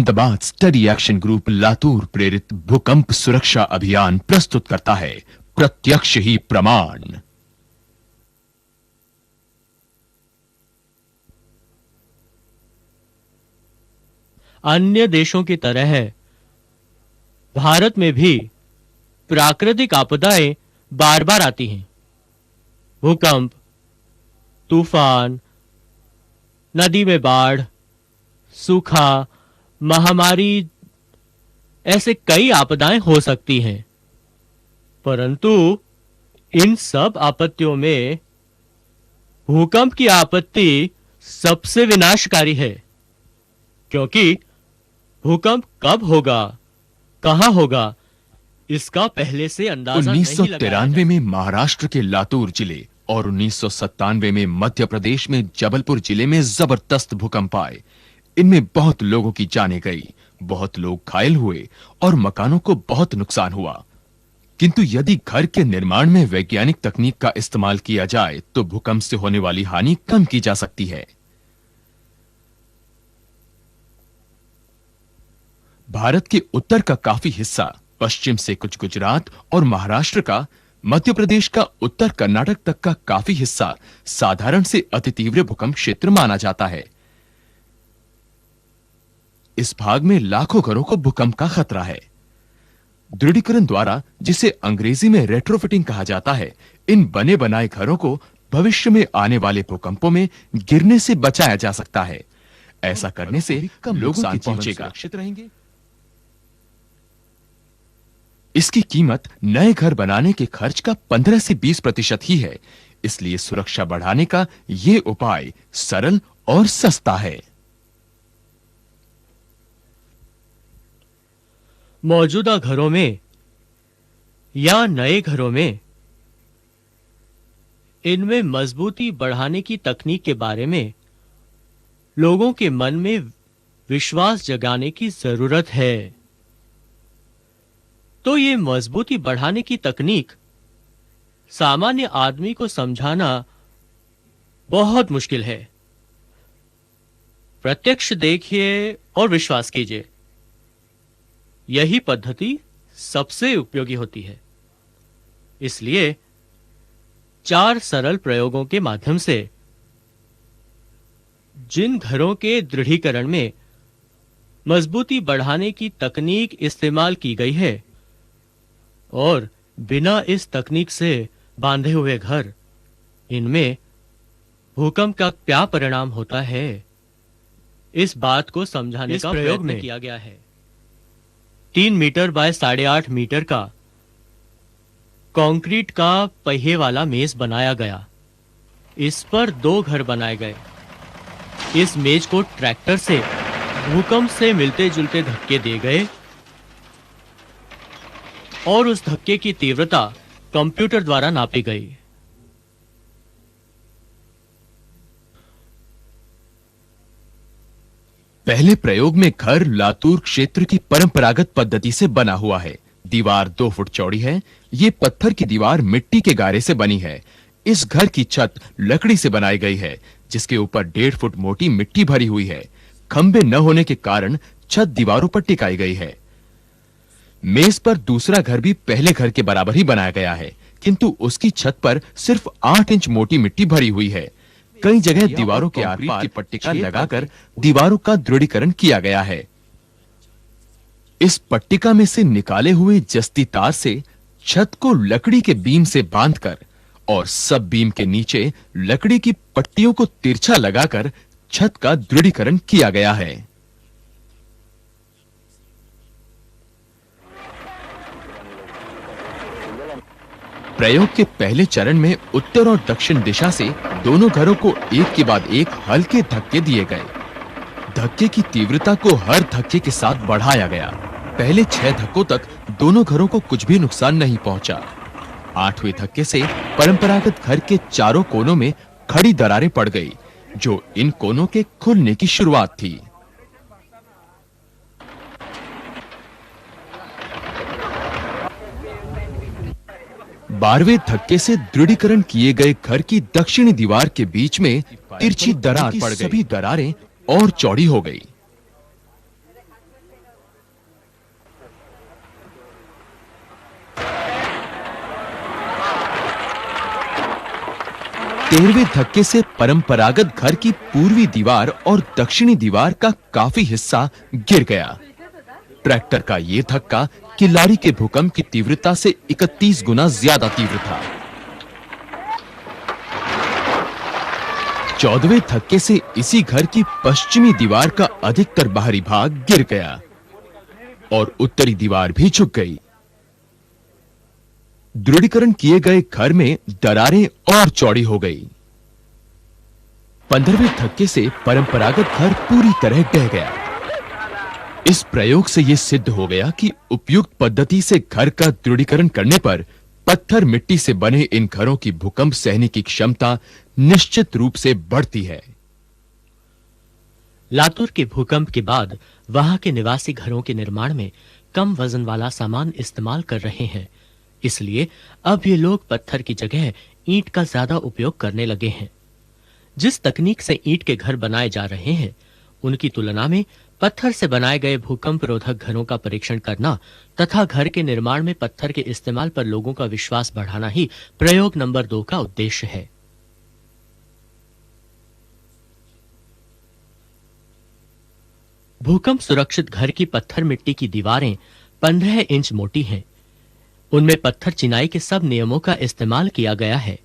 Ahmedabad study action group Latur प्रेरित भूकंप सुरक्षा अभियान प्रस्तुत करता है प्रत्यक्ष ही प्रमाण। अन्य देशों की तरह भारत में भी प्राकृतिक आपदाएं बार बार आती हैं। भूकंप, तूफान, नदी में बाढ़, सूखा, महामारी, ऐसे कई आपदाएं हो सकती हैं। परंतु इन सब आपत्तियों में भूकंप की आपत्ति सबसे विनाशकारी है, क्योंकि भूकंप कब होगा, कहां होगा, इसका पहले से अंदाजा नहीं लगाया जा सकता। 1993 में महाराष्ट्र के लातूर जिले और 1997 में मध्य प्रदेश में जबलपुर जिले में जबरदस्त भूकंप आए। इनमें बहुत लोगों की जानें गई, बहुत लोग घायल हुए और मकानों को बहुत नुकसान हुआ। किंतु यदि घर के निर्माण में वैज्ञानिक तकनीक का इस्तेमाल किया जाए तो भूकंप से होने वाली हानि कम की जा सकती है। भारत के उत्तर का काफी हिस्सा, पश्चिम से कुछ गुजरात और महाराष्ट्र का, मध्य प्रदेश का उत्तर कर्नाटक तक का काफी हिस्सा साधारण से अति तीव्र भूकंप क्षेत्र माना जाता है। इस भाग में लाखों घरों को भूकंप का खतरा है। दृढ़ीकरण द्वारा, जिसे अंग्रेजी में रेट्रोफिटिंग कहा जाता है, इन बने बनाए घरों को भविष्य में आने वाले भूकंपों में गिरने से बचाया जा सकता है। ऐसा करने से कम लोगों की पहुंचेगा, सुरक्षित रहेंगे। इसकी कीमत नए घर बनाने के खर्च का 15 से 20% ही है। इसलिए सुरक्षा बढ़ाने का यह उपाय सरल और सस्ता है। मौजूदा घरों में या नए घरों में इनमें मजबूती बढ़ाने की तकनीक के बारे में लोगों के मन में विश्वास जगाने की जरूरत है। तो ये मजबूती बढ़ाने की तकनीक सामान्य आदमी को समझाना बहुत मुश्किल है। प्रत्यक्ष देखिए और विश्वास कीजिए, यही पद्धति सबसे उपयोगी होती है। इसलिए 4 सरल प्रयोगों के माध्यम से जिन घरों के दृढ़ीकरण में मजबूती बढ़ाने की तकनीक इस्तेमाल की गई है और बिना इस तकनीक से बांधे हुए घर, इनमें भूकंप का क्या परिणाम होता है, इस बात को समझाने का प्रयत्न किया गया है। 3 मीटर बाय 8.5 मीटर का कंक्रीट का पहिए वाला मेज बनाया गया। इस पर 2 घर बनाए गए। इस मेज को ट्रैक्टर से भूकंप से मिलते जुलते धक्के दिए गए और उस धक्के की तीव्रता कंप्यूटर द्वारा नापी गई। पहले प्रयोग में घर लातूर क्षेत्र की परंपरागत पद्धति से बना हुआ है। दीवार 2 फुट चौड़ी है। ये पत्थर की दीवार मिट्टी के गारे से बनी है। इस घर की छत लकड़ी से बनाई गई है, जिसके ऊपर 1.5 फुट मोटी मिट्टी भरी हुई है। खंभे न होने के कारण छत दीवारों पर टिकाई गई है। मेज पर दूसरा घर भी पहले घर के बराबर ही बनाया गया है, किंतु उसकी छत पर सिर्फ 8 इंच मोटी मिट्टी भरी हुई है। कई जगह दीवारों के आर-पार की पट्टिका लगाकर दीवारों का दृढ़ीकरण किया गया है। इस पट्टिका में से निकाले हुए जस्ती तार से छत को लकड़ी के बीम से बांधकर और सब बीम के नीचे लकड़ी की पट्टियों को तिरछा लगाकर छत का दृढ़ीकरण किया गया है। प्रयोग के पहले चरण में उत्तर और दक्षिण दिशा से दोनों घरों को एक के बाद एक हल्के धक्के दिए गए। धक्के की तीव्रता को हर धक्के के साथ बढ़ाया गया। पहले 6 धक्कों तक दोनों घरों को कुछ भी नुकसान नहीं पहुंचा। 8वें धक्के से परंपरागत घर के चारों कोनों में खड़ी दरारें पड़ गई, जो इन कोनों के खुलने की शुरुआत थी। 12वें धक्के से दृढ़ीकरण किए गए घर की दक्षिणी दीवार के बीच में तिरछी दरार पड़ गई। सभी दरारें और चौड़ी हो गई। 13वें धक्के से परंपरागत घर की पूर्वी दीवार और दक्षिणी दीवार का काफी हिस्सा गिर गया। ट्रैक्टर का यह धक्का किल्लारी के भूकंप की तीव्रता से 31 गुना ज्यादा तीव्र था। 14वें धक्के से इसी घर की पश्चिमी दीवार का अधिकतर बाहरी भाग गिर गया और उत्तरी दीवार भी झुक गई। दृढ़ीकरण किए गए घर में दरारें और चौड़ी हो गई। 15वें धक्के से परंपरागत घर पूरी तरह ढह गया। इस प्रयोग से यह सिद्ध हो गया कि उपयुक्त पद्धति से घर का दृढ़ीकरण करने पर पत्थर मिट्टी से बने इन घरों की भूकंप सहने की क्षमता निश्चित रूप से बढ़ती है। लातूर के भूकंप के बाद वहां के निवासी घरों के निर्माण में कम वजन वाला सामान इस्तेमाल कर रहे हैं, इसलिए अब ये लोग पत्थर की जगह ईंट का ज्यादा उपयोग करने लगे हैं। जिस तकनीक से ईंट के घर बनाए जा रहे हैं, उनकी तुलना में पत्थर से बनाए गए भूकंप रोधक घरों का परीक्षण करना तथा घर के निर्माण में पत्थर के इस्तेमाल पर लोगों का विश्वास बढ़ाना ही प्रयोग नंबर 2 का उद्देश्य है। भूकंप सुरक्षित घर की पत्थर मिट्टी की दीवारें 15 इंच मोटी हैं। उनमें पत्थर चिनाई के सब नियमों का इस्तेमाल किया गया है।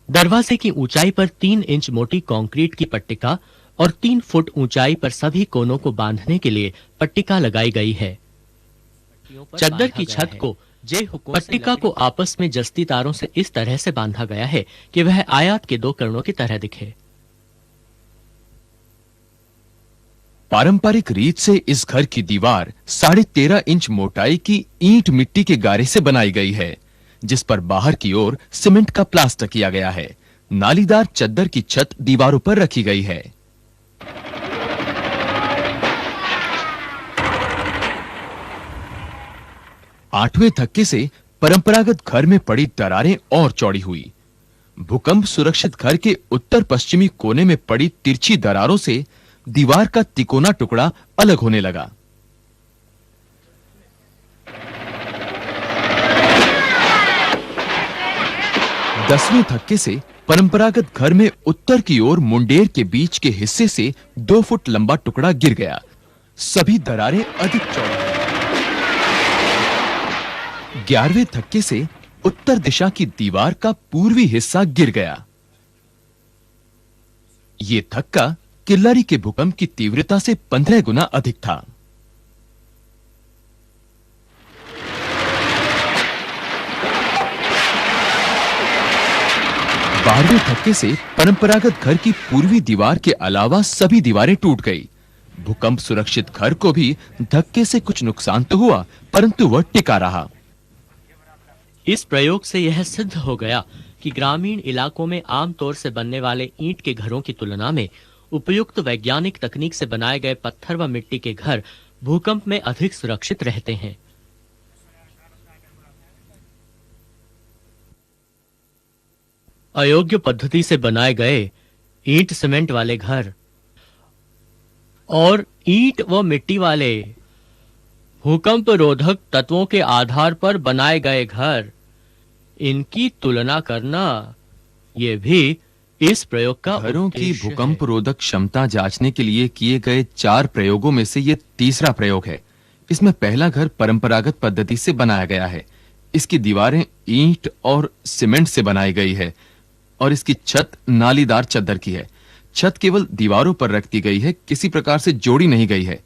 दरवाजे की ऊंचाई पर 3 इंच मोटी कंक्रीट की पट्टिका और 3 फुट ऊंचाई पर सभी कोनों को बांधने के लिए पट्टिका लगाई गई है। चद्दर की छत को पट्टिका को आपस में जस्ती तारों से इस तरह से बांधा गया है कि वह आयत के 2 कर्णों की तरह दिखे। पारंपरिक रीत से इस घर की दीवार 13.5 इंच मोटाई की ईंट मिट्टी के गारे से बनाई गई है, जिस पर बाहर की ओर सीमेंट का प्लास्टर किया गया है। नालीदार चद्दर की छत दीवारों पर रखी गई है। आठवें धक्के से परंपरागत घर में पड़ी दरारें और चौड़ी हुई। भूकंप सुरक्षित घर के उत्तर पश्चिमी कोने में पड़ी तिरछी दरारों से दीवार का तिकोना टुकड़ा अलग होने लगा। दसवें धक्के से परंपरागत घर में उत्तर की ओर मुंडेर के बीच के हिस्से से 2 फुट लंबा टुकड़ा गिर गया। सभी दरारें अधिक चौड़ी हुई। 11वें धक्के से उत्तर दिशा की दीवार का पूर्वी हिस्सा गिर गया। यह धक्का किल्लारी के भूकंप की तीव्रता से 15 गुना अधिक था। 12वें धक्के से परंपरागत घर की पूर्वी दीवार के अलावा सभी दीवारें टूट गई। भूकंप सुरक्षित घर को भी धक्के से कुछ नुकसान तो हुआ, परंतु वह टिका रहा। इस प्रयोग से यह सिद्ध हो गया कि ग्रामीण इलाकों में आमतौर से बनने वाले ईंट के घरों की तुलना में उपयुक्त वैज्ञानिक तकनीक से बनाए गए पत्थर व मिट्टी के घर भूकंप में अधिक सुरक्षित रहते हैं। अयोग्य पद्धति से बनाए गए ईंट सीमेंट वाले घर और ईंट व मिट्टी वाले भूकंप रोधक तत्वों के आधार पर बनाए गए घर, इनकी तुलना करना यह भी इस प्रयोग का घरों की भूकंप रोधक क्षमता जांचने के लिए किए गए 4 प्रयोगों में से यह तीसरा प्रयोग है। इसमें पहला घर परंपरागत पद्धति से बनाया गया है। इसकी दीवारें ईंट और सीमेंट से बनाई गई है और इसकी छत नालीदार चद्दर की है। छत केवल दीवारों पर रख दी गई है, किसी प्रकार से जोड़ी नहीं गई है।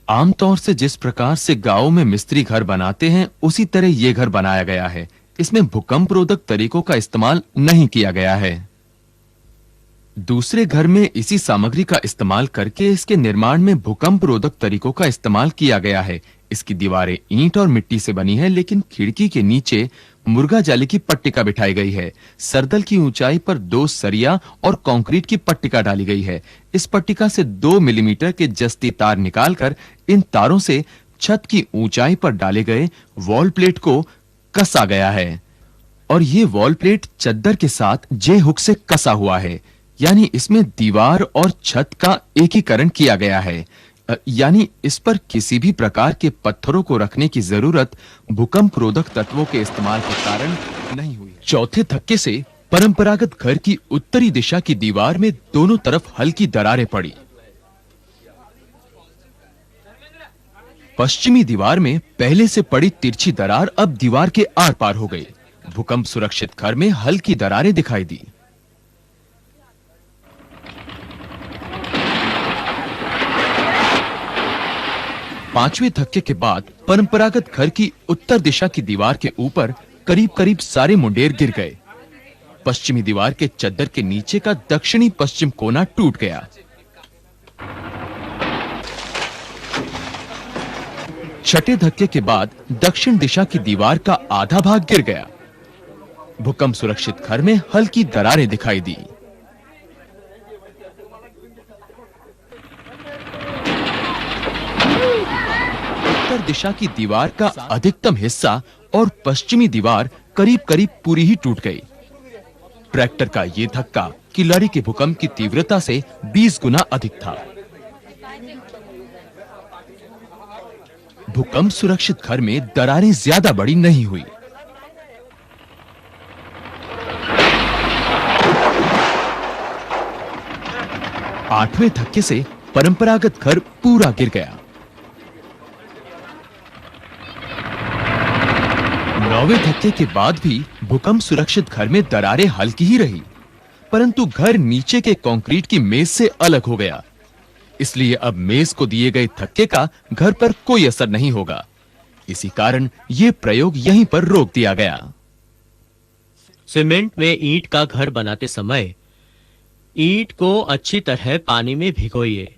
आमतौर से जिस प्रकार से गांवों में मिस्त्री घर बनाते हैं, उसी तरह यह घर बनाया गया है। इसमें भूकंप रोधक तरीकों का इस्तेमाल नहीं किया गया है। दूसरे घर में इसी सामग्री का इस्तेमाल करके इसके निर्माण में भूकंप रोधक तरीकों का इस्तेमाल किया गया है। इसकी दीवारें ईंट और मिट्टी से बनी है, लेकिन खिड़की के नीचे मुर्गा जाली की पट्टिका बिठाई गई है। सरदल की ऊंचाई पर 2 सरिया और कंक्रीट की पट्टिका डाली गई है। इस पट्टिका से 2 मिलीमीटर के जस्ती तार निकालकर इन तारों से छत की ऊंचाई पर डाले गए वॉल प्लेट को कसा गया है और ये वॉल प्लेट चद्दर के साथ जे हुक से कसा हुआ है, यानी इसमें दीवार और छत का एकीकरण किया गया है। यानी इस पर किसी भी प्रकार के पत्थरों को रखने की जरूरत भूकंप रोधक तत्वों के इस्तेमाल के कारण नहीं हुई। चौथे धक्के से परंपरागत घर की उत्तरी दिशा की दीवार में दोनों तरफ हल्की दरारें पड़ी। पश्चिमी दीवार में पहले से पड़ी तिरछी दरार अब दीवार के आर पार हो गई। भूकंप सुरक्षित घर में हल्की दरारें दिखाई दी। पांचवें धक्के के बाद परंपरागत घर की उत्तर दिशा की दीवार के ऊपर करीब-करीब सारे मुंडेर गिर गए। पश्चिमी दीवार के चद्दर के नीचे का दक्षिणी पश्चिम कोना टूट गया। छठे धक्के के बाद दक्षिण दिशा की दीवार का आधा भाग गिर गया। भूकंप सुरक्षित घर में हल्की दरारें दिखाई दी। उत्तर दिशा की दीवार का अधिकतम हिस्सा और पश्चिमी दीवार करीब-करीब पूरी ही टूट गई। ट्रैक्टर का यह धक्का किलारी के भूकंप की तीव्रता से 20 गुना अधिक था। भूकंप सुरक्षित घर में दरारें ज्यादा बड़ी नहीं हुई। आठवें धक्के से परंपरागत घर पूरा गिर गया। नौवें धक्के के बाद भी भूकंप सुरक्षित घर में दरारें हल्की ही रही, परंतु घर नीचे के कंक्रीट की मेज से अलग हो गया। इसलिए अब मेज को दिए गए धक्के का घर पर कोई असर नहीं होगा। इसी कारण यह प्रयोग यहीं पर रोक दिया गया। सीमेंट में ईंट का घर बनाते समय ईंट को अच्छी तरह पानी में भिगोइए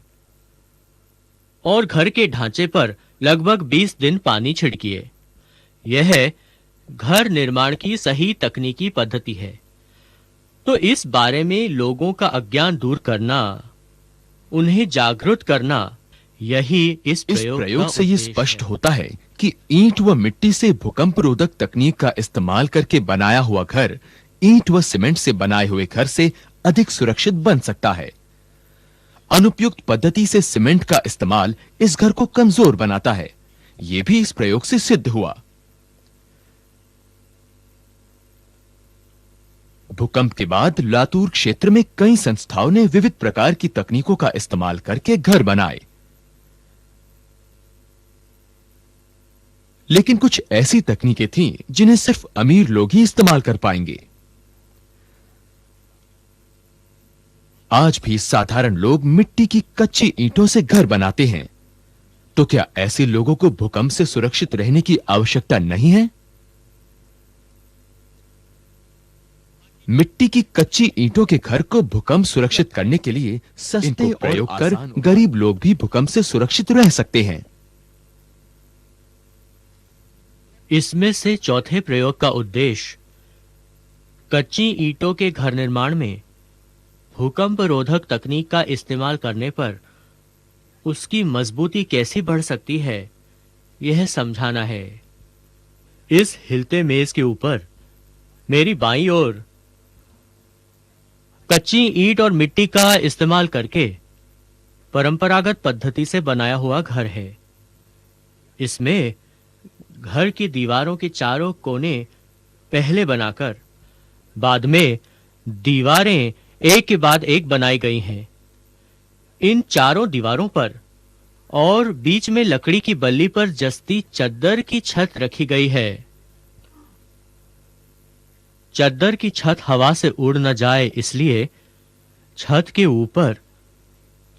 और घर के ढांचे पर लगभग 20 दिन पानी छिड़किए। यह घर निर्माण की सही तकनीकी पद्धति है। तो इस बारे में लोगों का अज्ञान दूर करना, उन्हें जागरूक करना, यही इस प्रयोग से ये स्पष्ट होता है कि ईंट व मिट्टी से भूकंप रोधक तकनीक का इस्तेमाल करके बनाया हुआ घर ईंट व सीमेंट से बनाए हुए घर से अधिक सुरक्षित बन सकता है। अनुपयुक्त पद्धति से सीमेंट का इस्तेमाल इस घर को कमजोर बनाता है। यह भी इस प्रयोग से सिद्ध हुआ। भूकंप के बाद लातूर क्षेत्र में कई संस्थाओं ने विविध प्रकार की तकनीकों का इस्तेमाल करके घर बनाए, लेकिन कुछ ऐसी तकनीकें थीं जिन्हें सिर्फ अमीर लोग ही इस्तेमाल कर पाएंगे। आज भी साधारण लोग मिट्टी की कच्ची ईंटों से घर बनाते हैं। तो क्या ऐसे लोगों को भूकंप से सुरक्षित रहने की आवश्यकता नहीं है? मिट्टी की कच्ची ईंटों के घर को भूकंप सुरक्षित करने के लिए सस्ते प्रयोग कर गरीब लोग भी भूकंप से सुरक्षित रह सकते हैं। इसमें से चौथे प्रयोग का उद्देश्य कच्ची ईंटों के घर निर्माण में भूकंप रोधक तकनीक का इस्तेमाल करने पर उसकी मजबूती कैसे बढ़ सकती है, यह समझाना है। इस हिलते मेज के ऊपर मेरी बाईं ओर कच्ची ईंट और मिट्टी का इस्तेमाल करके परंपरागत पद्धति से बनाया हुआ घर है। इसमें घर की दीवारों के चारों कोने पहले बनाकर बाद में दीवारें एक के बाद एक बनाई गई हैं। इन चारों दीवारों पर और बीच में लकड़ी की बल्ली पर जस्ती चद्दर की छत रखी गई है। चद्दर की छत हवा से उड़ न जाए, इसलिए छत के ऊपर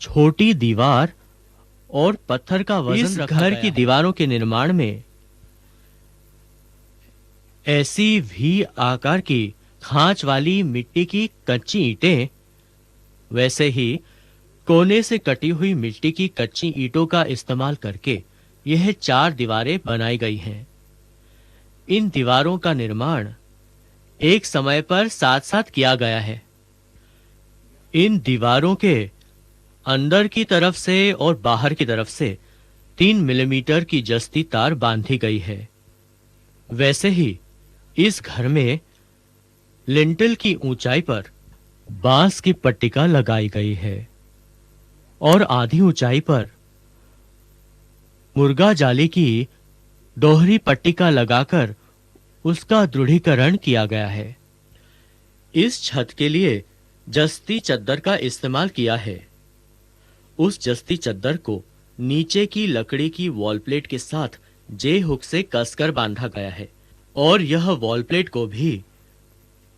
छोटी दीवार और पत्थर का वजन रखा गया। इस घर की दीवारों के निर्माण में ऐसी भी आकार की खांच वाली मिट्टी की कच्ची ईंटें, वैसे ही कोने से कटी हुई मिट्टी की कच्ची ईंटों का इस्तेमाल करके यह 4 दीवारें बनाई गई हैं। इन दीवारों का निर्माण एक समय पर साथ-साथ किया गया है। इन दीवारों के अंदर की तरफ से और बाहर की तरफ से 3 मिलीमीटर की जस्ती तार बांधी गई है। वैसे ही इस घर में लिंटल की ऊंचाई पर बांस की पट्टिका लगाई गई है और आधी ऊंचाई पर मुर्गा जाली की दोहरी पट्टिका लगाकर उसका दृढ़ीकरण किया गया है। इस छत के लिए जस्ती चद्दर का इस्तेमाल किया है। उस जस्ती चद्दर को नीचे की लकड़ी की वॉल प्लेट के साथ जे हुक से कसकर बांधा गया है और यह वॉल प्लेट को भी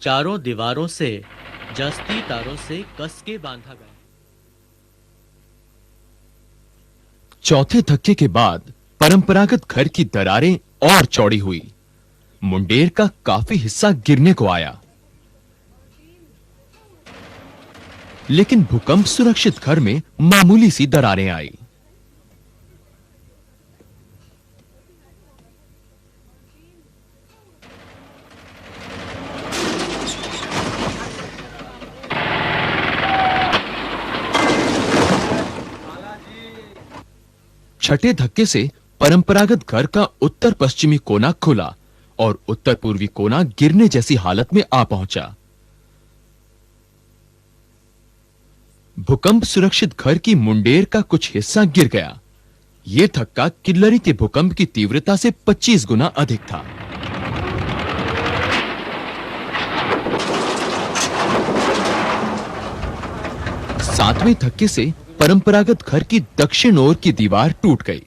चारों दीवारों से जस्ती तारों से कस के बांधा गया है। चौथे धक्के के बाद परंपरागत घर की दरारें और चौड़ी हुई। मुंडेर का काफी हिस्सा गिरने को आया, लेकिन भूकंप सुरक्षित घर में मामूली सी दरारें आई। छठे धक्के से परंपरागत घर का उत्तर पश्चिमी कोना खुला और उत्तर पूर्वी कोना गिरने जैसी हालत में आ पहुंचा। भूकंप सुरक्षित घर की मुंडेर का कुछ हिस्सा गिर गया। यह धक्का किल्लरी के भूकंप की तीव्रता से 25 गुना अधिक था। सातवें धक्के से परंपरागत घर की दक्षिण ओर की दीवार टूट गई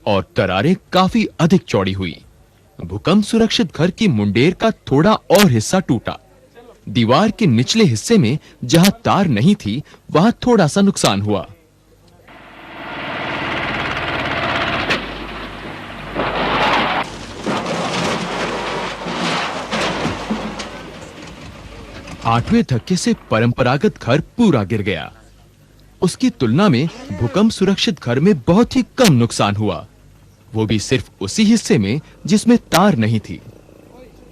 और दरारें काफी अधिक चौड़ी हुई। भूकंप सुरक्षित घर की मुंडेर का थोड़ा और हिस्सा टूटा। दीवार के निचले हिस्से में जहां तार नहीं थी, वहां थोड़ा सा नुकसान हुआ। आठवें धक्के से परंपरागत घर पूरा गिर गया। उसकी तुलना में भूकंप सुरक्षित घर में बहुत ही कम नुकसान हुआ, वो भी सिर्फ उसी हिस्से में जिसमें तार नहीं थी।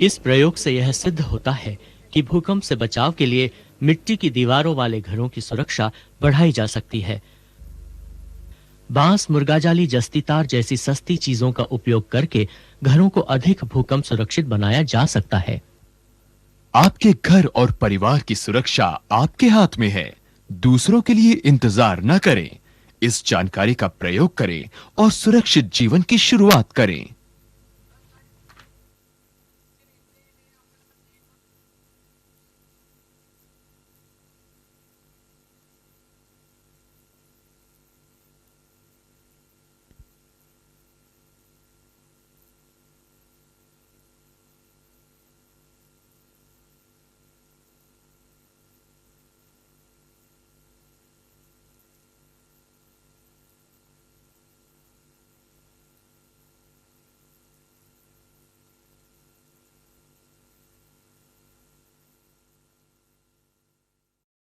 इस प्रयोग से यह सिद्ध होता है कि भूकंप से बचाव के लिए मिट्टी की दीवारों वाले घरों की सुरक्षा बढ़ाई जा सकती है। बांस, मुर्गाजाली, जस्ती तार जैसी सस्ती चीजों का उपयोग करके घरों को अधिक भूकंप सुरक्षित बनाया जा सकता है। आपके घर और परिवार की सुरक्षा आपके हाथ में है। दूसरों के लिए इंतजार न करें। इस जानकारी का प्रयोग करें और सुरक्षित जीवन की शुरुआत करें।